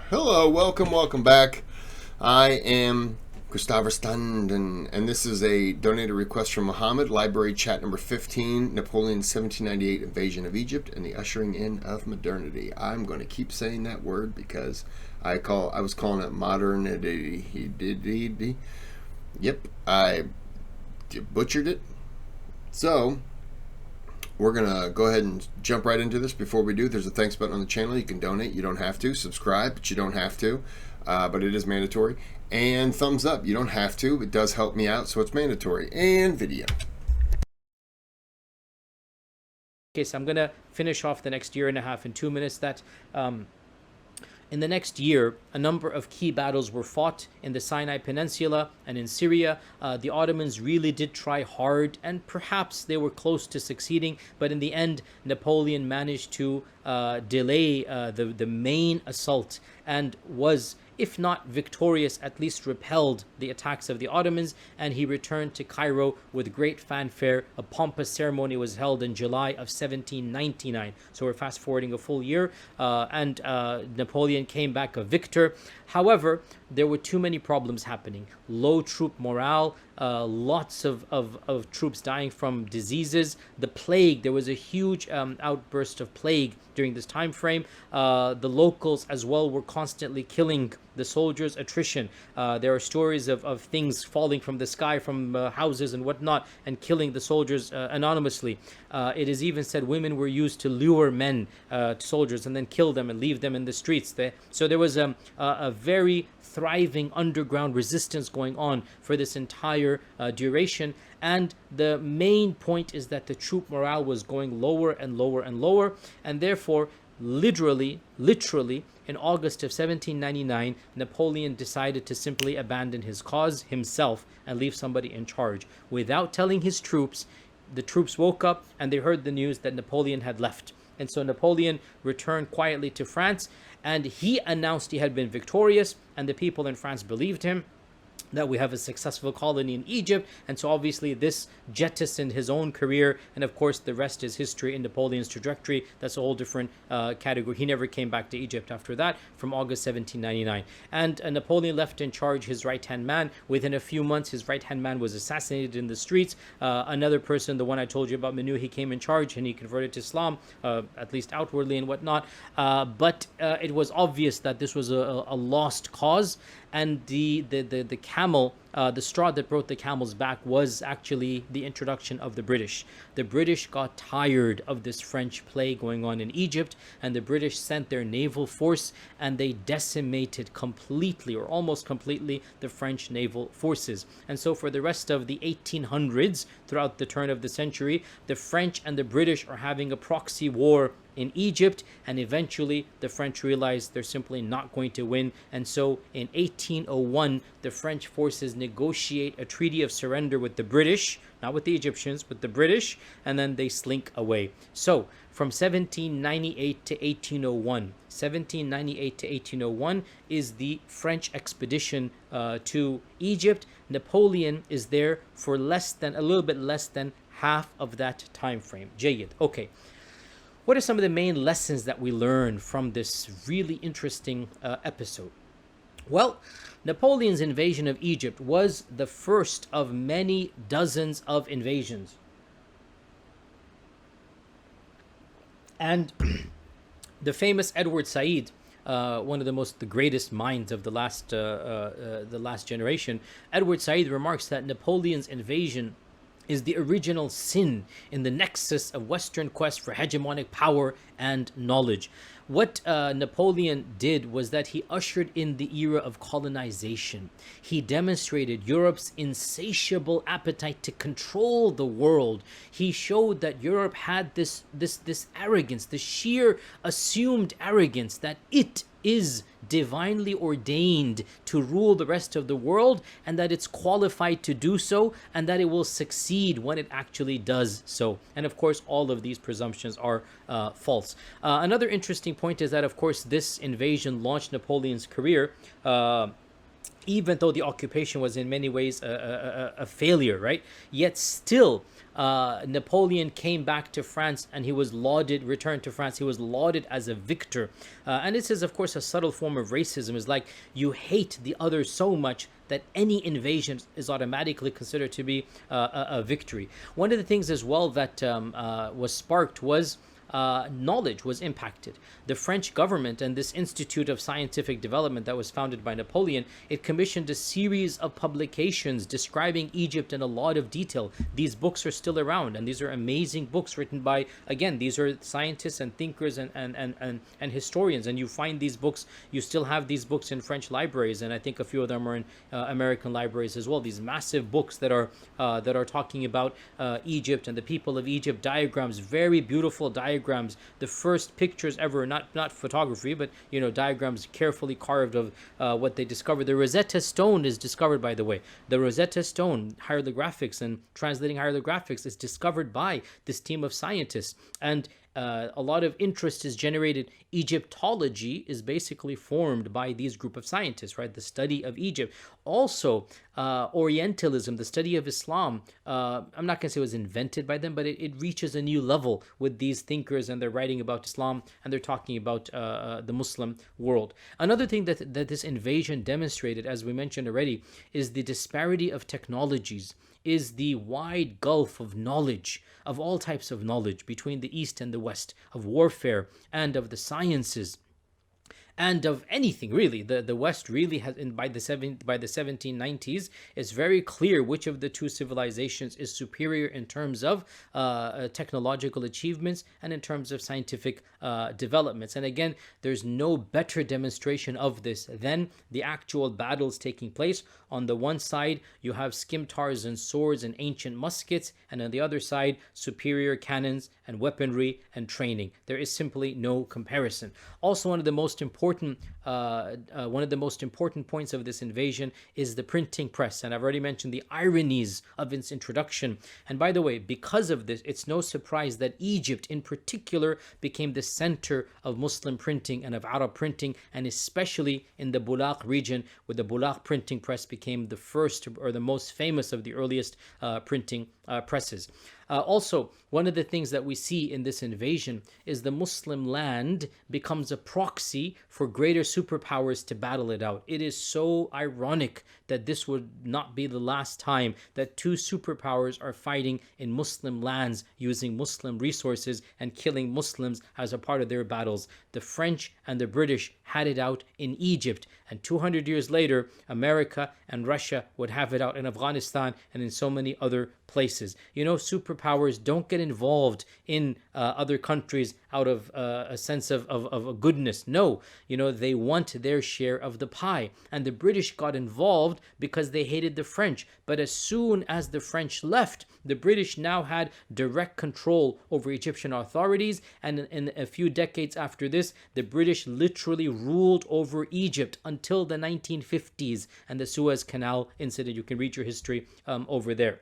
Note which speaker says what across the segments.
Speaker 1: Hello, welcome back. I am Christopher Stund, and this is a donated request from Mohamed, library chat number 15, Napoleon's 1798 invasion of Egypt and the ushering in of modernity. I'm going to keep saying that word because I was calling it modernity. Yep, I butchered it. So, we're going to go ahead and jump right into this. Before we do, there's a thanks button on the channel. You can donate. You don't have to. Subscribe, but you don't have to. But it is mandatory. And thumbs up. You don't have to. It does help me out, so it's mandatory. And video.
Speaker 2: Okay, so I'm going to finish off the next year and a half in 2 minutes. In the next year, a number of key battles were fought in the Sinai Peninsula and in Syria. The Ottomans really did try hard, and perhaps they were close to succeeding, but in the end, Napoleon managed to delay the main assault and was, if not victorious, at least repelled the attacks of the Ottomans, and he returned to Cairo with great fanfare. A pompous ceremony was held in July of 1799. So we're fast forwarding a full year, and Napoleon came back a victor. However, there were too many problems happening. Low troop morale, lots of troops dying from diseases. The plague, there was a huge outburst of plague during this time frame. The locals as well were constantly killing the soldiers. Attrition. There are stories of things falling from the sky from houses and whatnot and killing the soldiers anonymously. It is even said women were used to lure men, soldiers, and then kill them and leave them in the streets. So there was a very thriving underground resistance going on for this entire duration. And the main point is that the troop morale was going lower and lower and lower, and therefore literally in August of 1799, Napoleon decided to simply abandon his cause himself and leave somebody in charge. Without telling his troops, the troops woke up and they heard the news that Napoleon had left. And so Napoleon returned quietly to France, and he announced he had been victorious, and the people in France believed him, that we have a successful colony in Egypt. And so obviously this jettisoned his own career, and of course the rest is history in Napoleon's trajectory. That's a whole different category. He never came back to Egypt after that, from August 1799. And Napoleon left in charge his right-hand man. Within a few months, his right-hand man was assassinated in the streets. Another person, the one I told you about, Manu, he came in charge and he converted to Islam, at least outwardly and whatnot. But it was obvious that this was a lost cause, and the camel, the straw that broke the camel's back was actually the introduction of the British. The British got tired of this French plague going on in Egypt, and the British sent their naval force, and they decimated completely, or almost completely, the French naval forces. And so for the rest of the 1800s, throughout the turn of the century, the French and the British are having a proxy war in Egypt, and eventually the French realized they're simply not going to win. And so in 1801, the French forces negotiate a treaty of surrender with the British, not with the Egyptians, with the British, and then they slink away. So from 1798 to 1801, 1798 to 1801 is the French expedition to Egypt. Napoleon is there for a little bit less than half of that time frame. Jayyid. Okay. What are some of the main lessons that we learn from this really interesting episode? Well, Napoleon's invasion of Egypt was the first of many dozens of invasions. And the famous Edward Said, one of the greatest minds of the last generation, Edward Said remarks that Napoleon's invasion is the original sin in the nexus of Western quest for hegemonic power and knowledge. What Napoleon did was that he ushered in the era of colonization. He demonstrated Europe's insatiable appetite to control the world. He showed that Europe had this arrogance, the sheer assumed arrogance that it is divinely ordained to rule the rest of the world, and that it's qualified to do so, and that it will succeed when it actually does so. And of course, all of these presumptions are false. Another interesting point is that, of course, this invasion launched Napoleon's career. even though the occupation was in many ways a failure, right? Yet still, Napoleon came back to France and he was lauded, returned to France, he was lauded as a victor. And this is, of course, a subtle form of racism. It's like you hate the other so much that any invasion is automatically considered to be a victory. One of the things as well that was sparked was knowledge was impacted. The French government and this Institute of Scientific Development that was founded by Napoleon, it commissioned a series of publications describing Egypt in a lot of detail. These books are still around, and these are amazing books written by, again, these are scientists and thinkers and historians, and you find these books, you still have these books in French libraries, and I think a few of them are in American libraries as well. These massive books that are talking about Egypt and the people of Egypt, diagrams, very beautiful diagrams, the first pictures ever, not photography, but diagrams carefully carved of what they discovered. The Rosetta Stone is discovered, by the way. The Rosetta Stone, hieroglyphics and translating hieroglyphics, is discovered by this team of scientists. And a lot of interest is generated. Egyptology is basically formed by these group of scientists, right? The study of Egypt. Also, Orientalism, the study of Islam, I'm not going to say it was invented by them, but it reaches a new level with these thinkers, and they're writing about Islam, and they're talking about the Muslim world. Another thing that this invasion demonstrated, as we mentioned already, is the disparity of technologies, is the wide gulf of knowledge, of all types of knowledge between the East and the West, of warfare and of the sciences and of anything really. The West really has, by the 1790s, it's very clear which of the two civilizations is superior in terms of technological achievements and in terms of scientific developments. And again, there's no better demonstration of this than the actual battles taking place. On the one side, you have scimitar and swords and ancient muskets, and on the other side, superior cannons and weaponry and training. There is simply no comparison. Also, one of the most important points of this invasion is the printing press, and I've already mentioned the ironies of its introduction. And by the way, because of this, it's no surprise that Egypt in particular became the center of Muslim printing and of Arab printing, and especially in the Bulaq region, where the Bulaq printing press became the first or the most famous of the earliest printing presses. Also, one of the things that we see in this invasion is the Muslim land becomes a proxy for greater superpowers to battle it out. It is so ironic that this would not be the last time that two superpowers are fighting in Muslim lands using Muslim resources and killing Muslims as a part of their battles. The French and the British had it out in Egypt, and 200 years later, America and Russia would have it out in Afghanistan and in so many other places. Superpowers don't get involved in other countries out of a sense of goodness. No, they want their share of the pie. And the British got involved because they hated the French. But as soon as the French left, the British now had direct control over Egyptian authorities. And in a few decades after this, the British literally ruled over Egypt until the 1950s and the Suez Canal incident. You can read your history over there.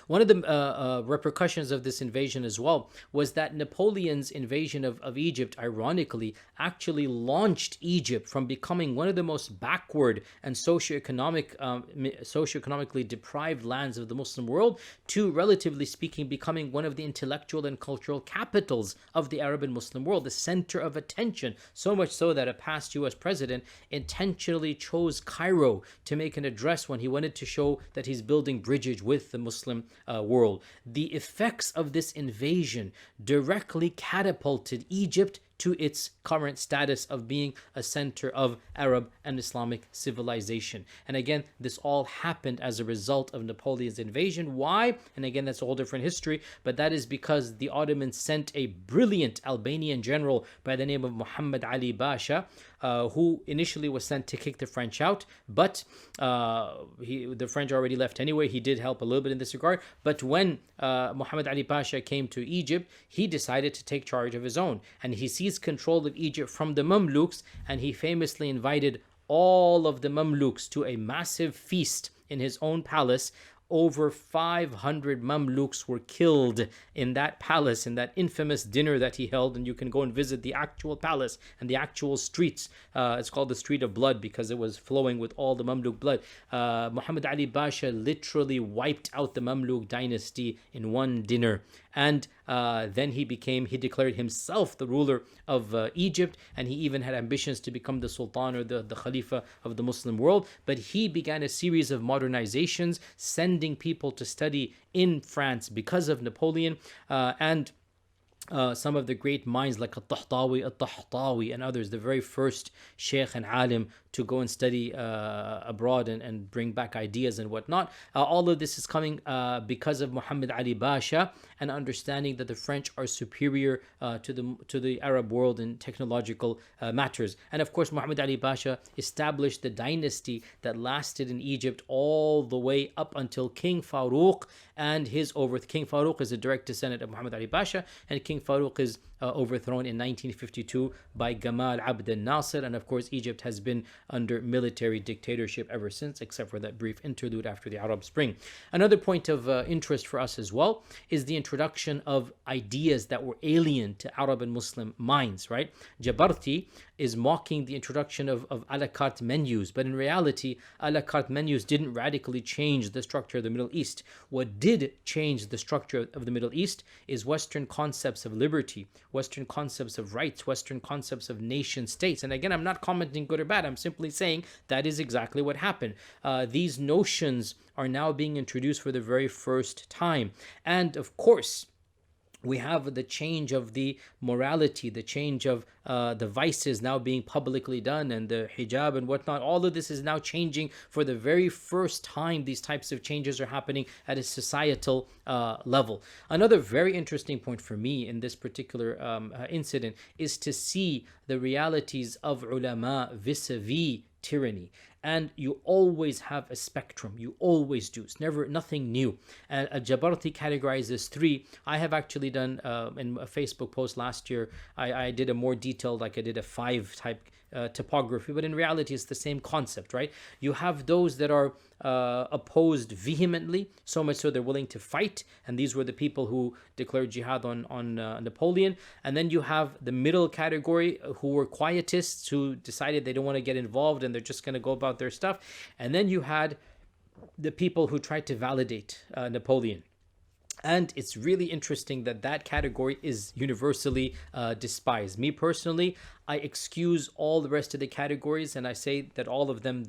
Speaker 2: One of the repercussions of this invasion as well was that Napoleon's invasion of Egypt, ironically, actually launched Egypt from becoming one of the most backward and socioeconomically deprived lands of the Muslim world to, relatively speaking, becoming one of the intellectual and cultural capitals of the Arab and Muslim world, the center of attention. So much so that a past US president intentionally chose Cairo to make an address when he wanted to show that he's building bridges with the Muslim world. The effects of this invasion directly catapulted Egypt to its current status of being a center of Arab and Islamic civilization. And again, this all happened as a result of Napoleon's invasion. Why? And again, that's a whole different history, but that is because the Ottomans sent a brilliant Albanian general by the name of Mohamed Ali Pasha, who initially was sent to kick the French out, but the French already left anyway. He did help a little bit in this regard, but when Mohamed Ali Pasha came to Egypt, he decided to take charge of his own, and he seized control of Egypt from the Mamluks, and he famously invited all of the Mamluks to a massive feast in his own palace, over 500 Mamluks were killed in that palace, in that infamous dinner that he held. And you can go and visit the actual palace and the actual streets. It's called the Street of Blood because it was flowing with all the Mamluk blood. Muhammad Ali Pasha literally wiped out the Mamluk dynasty in one dinner. And then he declared himself the ruler of Egypt, and he even had ambitions to become the Sultan or the Khalifa of the Muslim world. But he began a series of modernizations, sending people to study in France because of Napoleon, and some of the great minds like Al-Tahtawi and others, the very first sheikh and alim to go and study abroad and bring back ideas and whatnot. All of this is coming because of Muhammad Ali Pasha and understanding that the French are superior to the Arab world in technological matters. And of course, Muhammad Ali Pasha established the dynasty that lasted in Egypt all the way up until King Farouk and his overthrow. King Farouk is a direct descendant of Muhammad Ali Pasha, and King Farouk is overthrown in 1952 by Gamal Abd al-Nasser. And of course, Egypt has been under military dictatorship ever since, except for that brief interlude after the Arab Spring. Another point of interest for us as well is the introduction of ideas that were alien to Arab and Muslim minds, right? Jabarti is mocking the introduction of a la carte menus, but in reality, a la carte menus didn't radically change the structure of the Middle East. What did change the structure of the Middle East is Western concepts of liberty, Western concepts of rights, Western concepts of nation states. And again, I'm not commenting good or bad. I'm simply saying that is exactly what happened. These notions are now being introduced for the very first time. And of course, we have the change of the morality, the change of the vices now being publicly done, and the hijab and whatnot. All of this is now changing for the very first time. These types of changes are happening at a societal level. Another very interesting point for me in this particular incident is to see the realities of ulama vis-a-vis tyranny. And you always have a spectrum. You always do. It's never nothing new. And Jabarti categorizes three. I have actually done in a Facebook post last year. I did a more detailed, like I did a 5 type topography, but in reality, it's the same concept, right? You have those that are opposed vehemently, so much so they're willing to fight, and these were the people who declared jihad on Napoleon. And then you have the middle category who were quietists, who decided they don't want to get involved and they're just going to go about their stuff. And then you had the people who tried to validate Napoleon. And it's really interesting that that category is universally despised. Me personally, I excuse all the rest of the categories, and I say that all of them,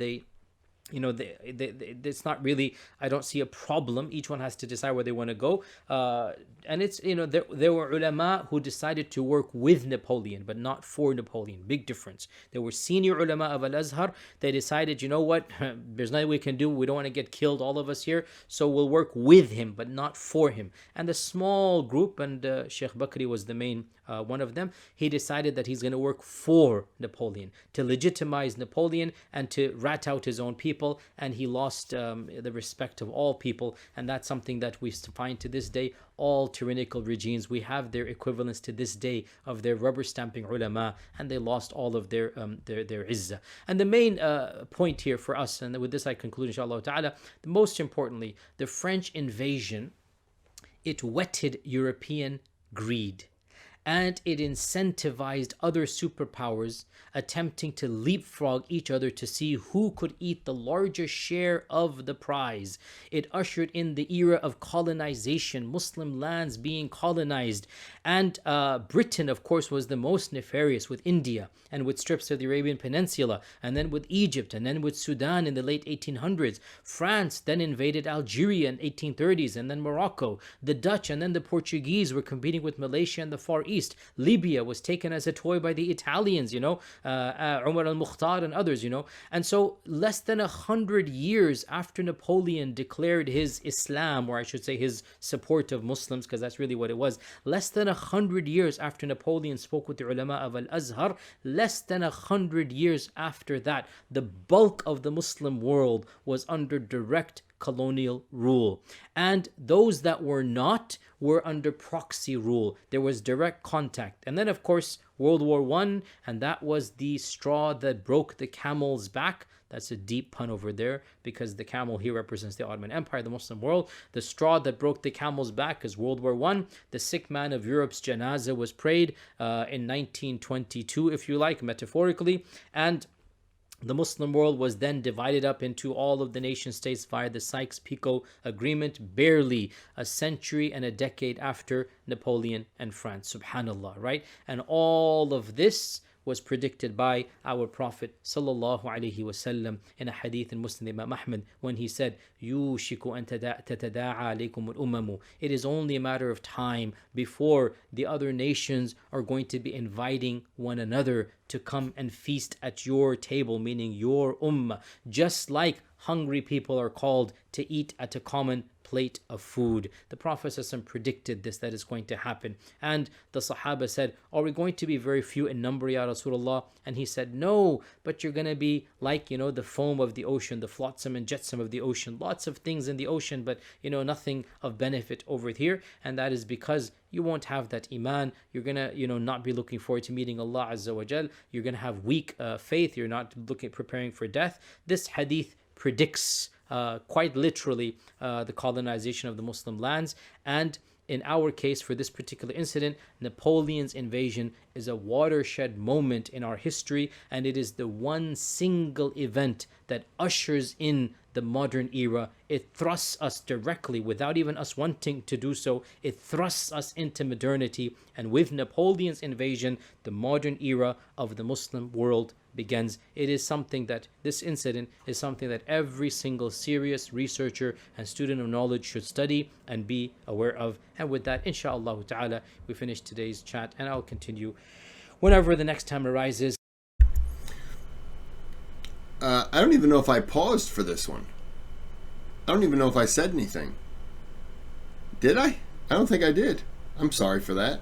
Speaker 2: it's not really, I don't see a problem. Each one has to decide where they want to go. And it's, there were ulama who decided to work with Napoleon, but not for Napoleon. Big difference. There were senior ulama of Al-Azhar. They decided, you know what, there's nothing we can do. We don't want to get killed, all of us here. So we'll work with him, but not for him. And the small group, and Sheikh Bakri was the main one of them, he decided that he's going to work for Napoleon, to legitimize Napoleon and to rat out his own people. And he lost the respect of all people. And that's something that we find to this day. All tyrannical regimes, we have their equivalents to this day of their rubber stamping ulama, and they lost all of their izzah. And the main point here for us, and with this I conclude inshallah ta'ala, most importantly, the French invasion, it whetted European greed. And it incentivized other superpowers attempting to leapfrog each other to see who could eat the largest share of the prize. It ushered in the era of colonization, Muslim lands being colonized. And Britain, of course, was the most nefarious, with India and with strips of the Arabian Peninsula, and then with Egypt, and then with Sudan in the late 1800s. France then invaded Algeria in 1830s, and then Morocco. The Dutch and then the Portuguese were competing with Malaysia and the Far East. Libya was taken as a toy by the Italians, Umar al-Mukhtar and others, And so less than 100 years after Napoleon declared his Islam, or I should say his support of Muslims, because that's really what it was, less than 100 years after Napoleon spoke with the ulama of Al-Azhar, less than 100 years after that, the bulk of the Muslim world was under direct colonial rule. And those that were not were under proxy rule. There was direct contact. And then, of course, World War I, and that was the straw that broke the camel's back. That's a deep pun over there, because the camel here represents the Ottoman Empire, the Muslim world. The straw that broke the camel's back is World War I. The sick man of Europe's janazah was prayed in 1922, if you like, metaphorically. And the Muslim world was then divided up into all of the nation states via the Sykes-Picot Agreement, barely a century and a decade after Napoleon and France. Subhanallah, right? And all of this was predicted by our Prophet sallallahu alaihi wasallam in a hadith in Muslim Imam Ahmed, when he said, "Yushiku an tatada'a alaykum al-umamu." It is only a matter of time before the other nations are going to be inviting one another to come and feast at your table, meaning your ummah, just like hungry people are called to eat at a common plate of food. The Prophet ﷺ predicted this, that is going to happen. And the Sahaba said, are we going to be very few in number, Ya Rasulullah? And he said, no, but you're going to be like, the foam of the ocean, the flotsam and jetsam of the ocean. Lots of things in the ocean, but, nothing of benefit over here. And that is because you won't have that iman. You're going to, not be looking forward to meeting Allah Azza wa Jal. You're going to have weak faith. You're not preparing for death. This hadith predicts quite literally the colonization of the Muslim lands. And in our case, for this particular incident, Napoleon's invasion is a watershed moment in our history, and it is the one single event that ushers in the modern era. It thrusts us directly, without even us wanting to do so, it thrusts us into modernity. And with Napoleon's invasion, the modern era of the Muslim world begins. It is something that, this incident is something that every single serious researcher and student of knowledge should study and be aware of. And with that, inshallah ta'ala, we finish today's chat, and I'll continue whenever the next time arises.
Speaker 1: I don't even know if I paused for this one. I don't even know if I said anything. Did I? I don't think I did. I'm sorry for that.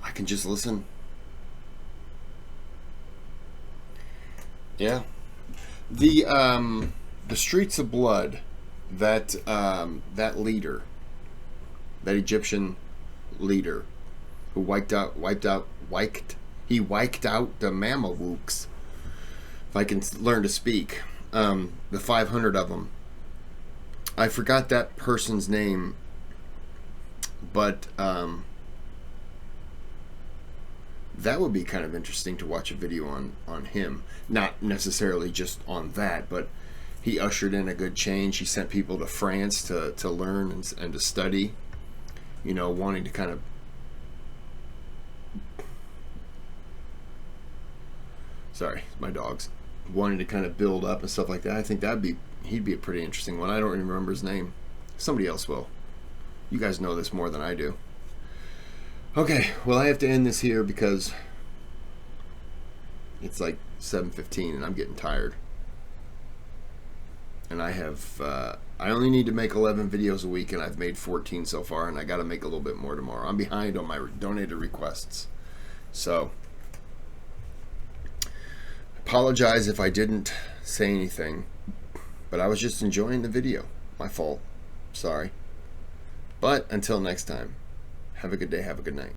Speaker 1: I can just listen. Yeah. The Streets of Blood, that leader, that Egyptian leader who wiped out the Mamelukes, if I can learn to speak, the 500 of them. I forgot that person's name, but that would be kind of interesting to watch a video on him. Not necessarily just on that, but he ushered in a good change. He sent people to France to learn and to study, wanting to kind of my dogs, wanting to kind of build up and stuff like that. I think he'd be a pretty interesting one. I don't even remember his name. Somebody else will. You guys know this more than I do. Okay, well, I have to end this here because it's like 7:15 and I'm getting tired. And I only need to make 11 videos a week, and I've made 14 so far, and I got to make a little bit more tomorrow. I'm behind on my donated requests. So apologize if I didn't say anything, but I was just enjoying the video. My fault. Sorry. But until next time, have a good day, have a good night.